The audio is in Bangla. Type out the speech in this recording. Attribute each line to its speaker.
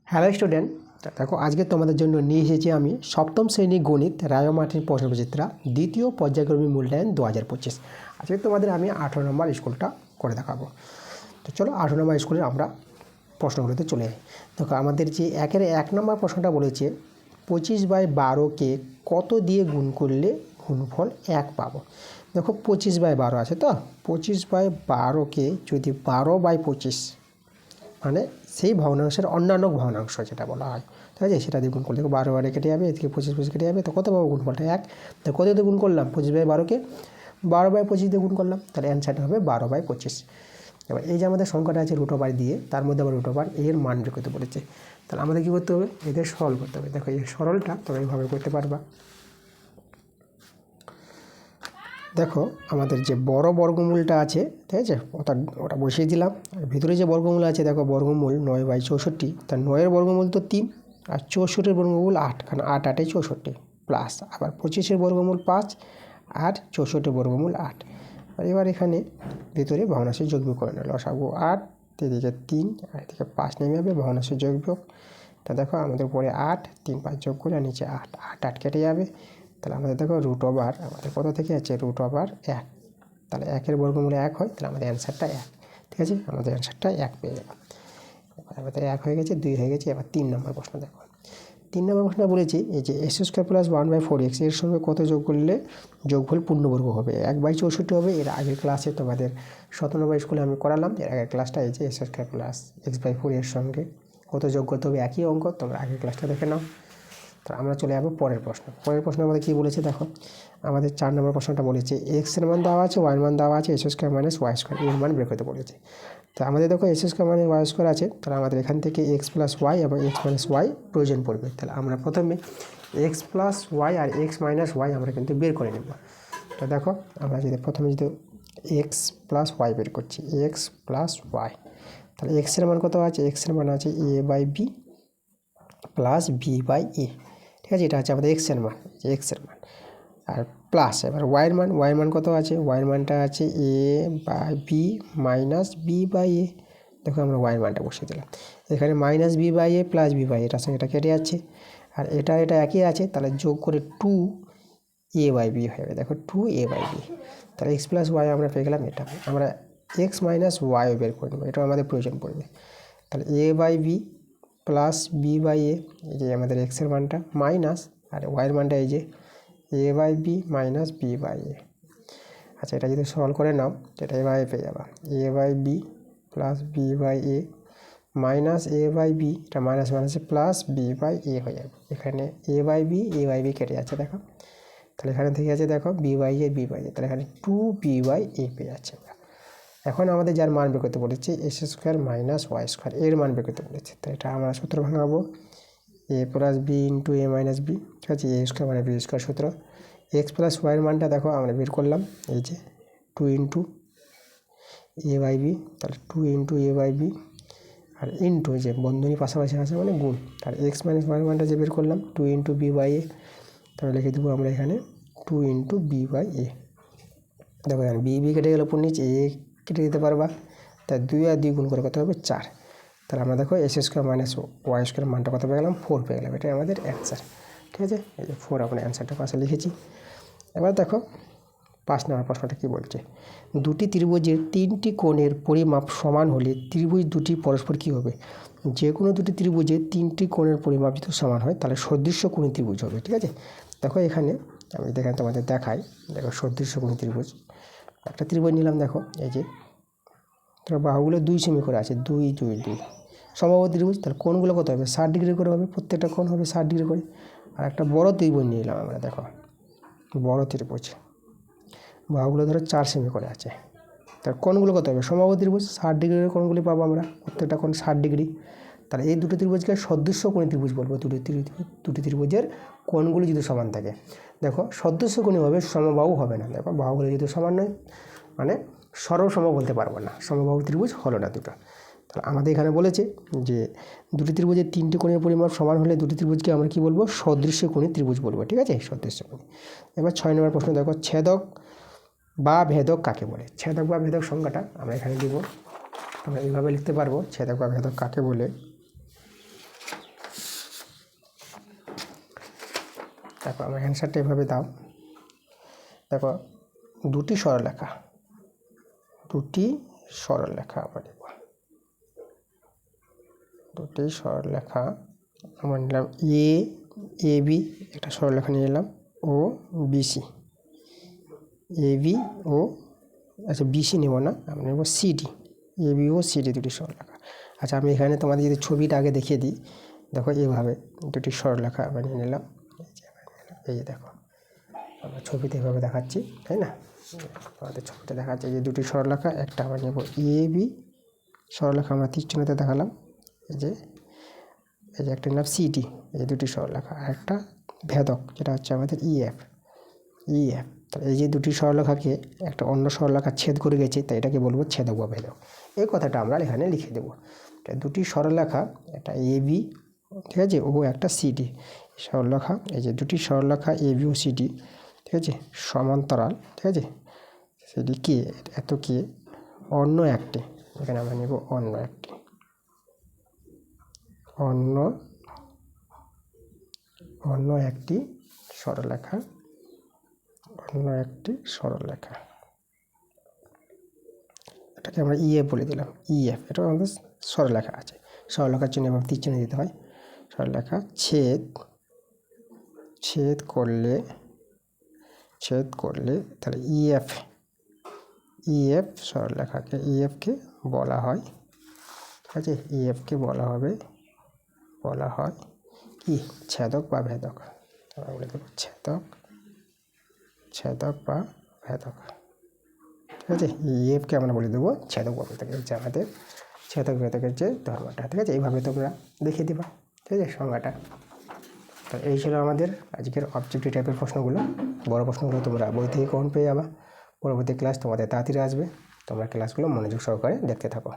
Speaker 1: হ্যালো স্টুডেন্ট, দেখো আজকে তোমাদের জন্য নিয়ে এসেছি আমি সপ্তম শ্রেণী গণিত রায়মার্টিন প্রশ্নবিচিত্রা দ্বিতীয় পর্যায়ক্রমিক মূল্যায়ন 2025। আজকে তোমাদের আমি 18 নম্বর স্কুলটা করে দেখাবো। তো চলো 18 নম্বর স্কুলের আমরা প্রশ্নগুলোতে চলে যাই। দেখো আমাদের যে একের 1 নম্বর প্রশ্নটা বলেছে 25/12কে কত দিয়ে গুণ করলে গুণফল 1 পাবো। দেখো 25/12 আছে, তো 25/12কে যদি 12/25 মানে সেই ভগ্নাংশের অন্যান্য ভগ্নাংশ যেটা বলা হয়, ঠিক আছে, সেটা দিয়ে গুণ করলে 12 কেটে যাবে, এদিকে 25 কেটে যাবে, তো কত পাবো গুণফলটা 1। তো কত দিয়ে গুণ করলাম 25/12কে 12/25 দিয়ে গুণ করলাম, তাহলে অ্যান্সারটা হবে 12/25। এবার এই যে আমাদের সংখ্যাটা আছে √/, দিয়ে তার মধ্যে আবার √/, এর মান বের করতে বলেছে, তাহলে আমাদের কী করতে হবে, এদের সরল করতে হবে। দেখো এই সরলটা তোমরা এইভাবে করতে পারবা। দেখো আমাদের যে বড় বর্গমূলটা আছে, ঠিক আছে, ওটা বসিয়ে দিলাম। আর ভিতরে যে বর্গমূল আছে, দেখো বর্গমূল 9/64, তার 9-এর বর্গমূল তো 3, আর 64-এর বর্গমূল 8, কারণ 8 8 64, প্লাস আবার 25-এর বর্গমূল 5 আর 64-এর বর্গমূল 8। আর এবার এখানে ভিতরে ভগ্নাংশের যোগবিয়োগ করে নেব, লসাগু 8, এদিকে 3 আর এদিকে 5 নেমে যাবে, ভগ্নাংশের যোগবিয়োগ। তা দেখো আমাদের উপরে 8, 3 5 যোগ করে আর নিচে 8 8 8 কেটে যাবে, তাহলে আমাদের দেখো √/, আমাদের কত থেকে আছে √/1, তাহলে 1-এর বর্গমূলে 1 হয়, তাহলে আমাদের অ্যান্সারটা 1, ঠিক আছে, আমাদের অ্যান্সারটা 1 পেয়ে গেলাম। আমাদের 1 হয়ে গেছে, 2 হয়ে গেছে। এবার 3 নম্বর প্রশ্ন দেখো। 3 নম্বর প্রশ্ন বলেছি এই যে x² + 1/4x এর সঙ্গে কত যোগ করলে যোগফল পূর্ণবর্গ হবে। 1/64 হবে। এর আগের ক্লাসে তোমাদের 17 নম্বর স্কুলে আমি করালাম, এর আগের ক্লাসটা এই যে x² + x/4 এর সঙ্গে কত যোগ করতে হবে, একই অঙ্ক, তোমরা আগের ক্লাসটা দেখে নাও। তো আমরা চলে যাবো পরের প্রশ্ন। পরের প্রশ্ন আমাদের কী বলেছে দেখো, আমাদের 4 নম্বর প্রশ্নটা বলেছে x-এর মান দেওয়া আছে, y-এর মান দেওয়া আছে, x² - y² এর মান বের করতে বলেছে। তো আমাদের দেখো x² - y² আছে, তাহলে আমাদের এখান থেকে x + y এবং x - y প্রয়োজন পড়বে। তাহলে আমরা প্রথমে x + y আর x - y আমরা কিন্তু বের করে নেব। তো দেখো আমরা যদি প্রথমে যদি x + y বের করছি, x + y, তাহলে x-এর মান কত আছে, x-এর মান আছে a/b + b/a, ঠিক আছে, এটা আছে আমাদের x-এর মান, x-এর মান। আর প্লাস এবার y-এর মান কত আছে, y-এর মানটা আছে a/b - b/a। দেখো আমরা y-এর মানটা বসিয়ে দিলাম, এখানে -b/a + b/a, এটার সঙ্গে এটা কেটে যাচ্ছে, আর এটা একই আছে, তাহলে যোগ করে 2a/b হয়ে যাবে। দেখো 2a/b, তাহলে x + y আমরা পেয়ে গেলাম এটা। আমরা x - y বের করে নেবো, এটাও আমাদের প্রয়োজন পড়বে। তাহলে a/b + b/a, এই যে আমাদের x-এর মানটা মাইনাস, আর y-এর মানটা এই যে a/b - b/a। আচ্ছা, এটা যদি সলভ করে নাও, এটা এভাবে পেয়ে যাবা, a/b + b/a মাইনাস a/b, এটা মাইনাস মাইনাসে প্লাস b/a হয়ে যাবে। এখানে a/b কেটে যাচ্ছে দেখো, তাহলে এখানে থেকে আছে দেখো b/a, তাহলে এখানে 2b/a পেয়ে যাচ্ছে। এখন আমাদের যার মান বের করতে বলেছে x² - y² এর মান বের করতে বলেছে, তো এটা আমরা সূত্র ভাঙাবো, a + b × a - b, ঠিক আছে, a² মানে b² সূত্র। x + y এর মানটা দেখো আমরা বের করলাম, এই যে 2 × a/b, তাহলে 2 × a/b, আর ইন্টু যে বন্ধনী পাশাপাশি আছে মানে গুণ, আর x - y এর মানটা যে বের করলাম 2 × b/a, তাহলে লিখে দেবো আমরা এখানে 2 × b/a। দেখো এখানে b কেটে গেলে উপর নিচে a কেটে দিতে পারবা, তাই 2 আর 2 গুণ করে কত হবে 4। তাহলে আমরা দেখো x² - y² মানটা কত পেয়ে গেলাম 4 পেয়ে গেলাম, এটাই আমাদের অ্যান্সার, ঠিক আছে, এই যে 4 আমরা অ্যান্সারটা পাশে লিখেছি। এবার দেখো 5 নম্বর প্রশ্নটা কী বলছে, দুটি ত্রিভুজের 3টি কোণের পরিমাপ সমান হলে ত্রিভুজ দুটি পরস্পর কী হবে। যে কোনো দুটি ত্রিভুজের 3টি কোণের পরিমাপ যদি সমান হয় তাহলে সদৃশ্যকোণী ত্রিভুজ হবে, ঠিক আছে। দেখো এখানে আমি দেখেন তোমাদের দেখাই, দেখো সদৃশ্যকোণী ত্রিভুজ, একটা ত্রিভুজ নিলাম, দেখো এই যে বাহুগুলো 2 সেমি করে আছে, 2 2 2 সমবাহু ত্রিভুজ, তাহলে কোণগুলো কত হবে 60 ডিগ্রি করে হবে, প্রত্যেকটা কোণ হবে 60 ডিগ্রি করে। আর একটা বড় ত্রিভুজ নিয়ে নিলাম আমরা, দেখো বড় ত্রিভুজ, বাহুগুলো ধরো 4 সেমি করে আছে, তার কোণগুলো কত হবে সমবাহু ত্রিভুজ 60 ডিগ্রির কোণগুলি পাবো আমরা, প্রত্যেকটা কোণ 60 ডিগ্রি। তাহলে এই দুটো ত্রিভুজকে সদৃশ্যকোণী ত্রিভুজ বলবো, দুটি ত্রিভুজের কোণগুলি যদি সমান থাকে। দেখো সদৃশ্যকোণী হবে, সমবাহু হবে না, দেখো বাহুগুলো যদি সমান নয় মানে সরলসম বলতে পারবো না, সমবাহু ত্রিভুজ হলো না দুটো। তাহলে আমাদের এখানে বলেছে যে দুটি ত্রিভুজের 3টি কোণের পরিমাপ সমান হলে দুটি ত্রিভুজকে আমরা কী বলবো সদৃশ্যকোণী ত্রিভুজ বলবো, ঠিক আছে, সদৃশ্যকোণী। এবার 6 নম্বর প্রশ্ন দেখো, ছেদক বা ভেদক কাকে বলে। ছেদক বা ভেদক সংজ্ঞাটা আমরা এখানে দিব, আমরা এইভাবে লিখতে পারবো, ছেদক বা ভেদক কাকে বলে। দেখো আমার অ্যান্সারটা এভাবে দাও। দেখো দুটি সরলরেখা আমরা নেব। দুটি সরলরেখা আমরা নিলাম এ বি, একটা সরলরেখা নিয়ে নিলাম, ও বিসি। এ বি ও আচ্ছা বিসি নেব না, আমরা নেব CD. A B O CD দুটি সরলরেখা। আচ্ছা আমি এখানে তোমাদের যদি ছবিটা আগে দেখিয়ে দিই, দেখো এইভাবে দুটি সরলরেখা আমরা নিয়ে নিলাম। এই যে দেখো আমরা ছবিতে এভাবে দেখাচ্ছি, তাই না? আমাদের ছবিতে দেখাচ্ছে যে দুটি সরলরেখা, একটা আমরা নেব এ বি সরলরেখা, আমরা তীর চিহ্নতে দেখালাম। এই যে একটা নিলাম সিডি, এই দুটি সরলরেখা, আর একটা ভেদক যেটা হচ্ছে আমাদের ইএফ। তাহলে এই যে দুটি সরলরেখাকে একটা অন্য সরলরেখা ছেদ করে গেছে, তাই এটাকে বলবো ছেদক বা ভেদক। এই কথাটা আমরা এখানে লিখে দেবো। দুটি সরলরেখা, একটা এ বি, ঠিক আছে, ও একটা সিডি সরলরেখা। এই যে দুটি সরলরেখা এ বি ও সিডি, ঠিক আছে, সমান্তরাল, ঠিক আছে, সিডি কে এত কে অন্য একটি, এখানে আমরা নেব অন্য একটি সরলরেখা, এটাকে আমরা ইএফ বলে দিলাম। ইএফ এটা আমাদের সরলরেখা আছে, সরলরেখার জন্য এবার তীর চিহ্ন দিতে হয়। সরলরেখা ছেদ করলে তাহলে ইএফ সরলরেখাকে ইএফকে বলা হয়, ঠিক আছে, ইএফকে বলা হয় কি ছেদক বা ভেদক। আমরা বলে দেবো ছেদক বা ভেদক, ঠিক আছে। ইএফকে আমরা বলে দেবো ছেদক বা ভেদক, হচ্ছে আমাদের ছেদক ভেদকের যে ধর্মটা, ঠিক আছে। এইভাবে তোমরা দেখিয়ে দিবা, ঠিক আছে, সংজ্ঞাটা। তো এই ছিল আমাদের আজকের অবজেক্টিভ টাইপের প্রশ্নগুলো। বড় প্রশ্নগুলো তোমরা বই থেকে কমন পেয়ে যাবা। পরবর্তী ক্লাস তোমাদের তাড়াতাড়ি আসবে, তোমরা ক্লাসগুলো মনোযোগ সহকারে দেখতে থাকো।